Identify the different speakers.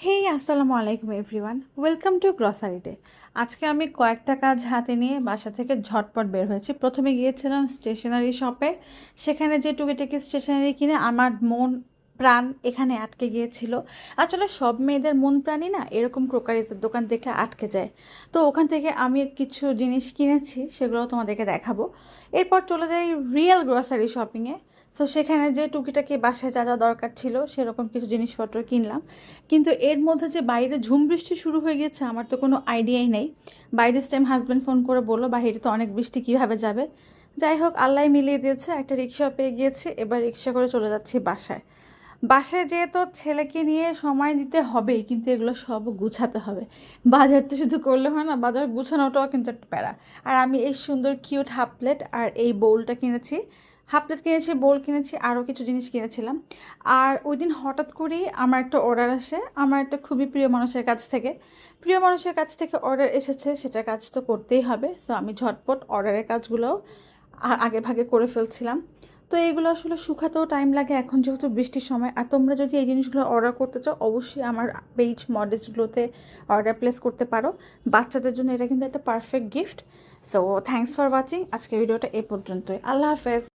Speaker 1: হেই আসসালামু আলাইকুম everyone, welcome to grocery day. আজকে আমি কয়েকটা কাজ হাতে নিয়ে বাসা থেকে ঝটপট বের হয়েছি। প্রথমে গিয়েছিলাম স্টেশনারি শপে। সেখানে যে টুকিটাকি স্টেশনারি কিনে আমার মন প্রাণ এখানে আটকে গিয়েছিল। আসলে সব মেয়েদের মন প্রাণই না এরকম ক্রোকারিজের দোকান দেখলে আটকে যায়। তো ওখান থেকে আমি কিছু জিনিস কিনেছি, সেগুলো তোমাদেরকে দেখাবো। এরপর চলে যাই রিয়েল গ্রসারি শপিংয়ে। সো সেখানে যে টুকিটাকি বাসায় যা যা দরকার ছিল সেরকম কিছু জিনিসপত্র কিনলাম। কিন্তু এর মধ্যে যে বাইরে ঝুম বৃষ্টি শুরু হয়ে গেছে আমার তো কোনো আইডিয়াই নেই। By this time husband phone করে বললো বাইরে তো অনেক বৃষ্টি, কীভাবে যাবে। যাই হোক, আল্লাহ মিলিয়ে দিয়েছে, একটা রিক্সা পেয়ে গিয়েছি। এবার রিক্সা করে চলে যাচ্ছি বাসায়। বাসায় যেয়ে তো ছেলেকে নিয়ে সময় দিতে হবেই, কিন্তু এগুলো সব গুছাতে হবে। বাজার তো শুধু করলে হয় না, বাজার গুছানোটাও কিন্তু একটা প্যারা। আর আমি এই সুন্দর কিউট হাফ প্লেট আর এই বোলটা কিনেছি। হাফ প্লেট কিনেছি, বোল কিনেছি, আরও কিছু জিনিস কিনেছিলাম। আর ওই দিন হঠাৎ করেই আমার একটা অর্ডার আসে, আমার একটা খুবই প্রিয় মানুষের কাছ থেকে। প্রিয় মানুষের কাছ থেকে অর্ডার এসেছে, সেটার কাজ তো করতেই হবে। সো আমি ঝটপট অর্ডারের কাজগুলোও আগে ভাগে করে ফেলছিলাম। তো এইগুলো আসলে শুকাতেও টাইম লাগে এখন যেহেতু বৃষ্টির সময়। আর তোমরা যদি এই জিনিসগুলো অর্ডার করতে চাও অবশ্যই আমার পেজ মডেলসগুলোতে অর্ডার প্লেস করতে পারো। বাচ্চাদের জন্য এটা কিন্তু একটা perfect gift. So thanks for watching. আজকের ভিডিওটা এই পর্যন্তই। আল্লাহ হাফেজ।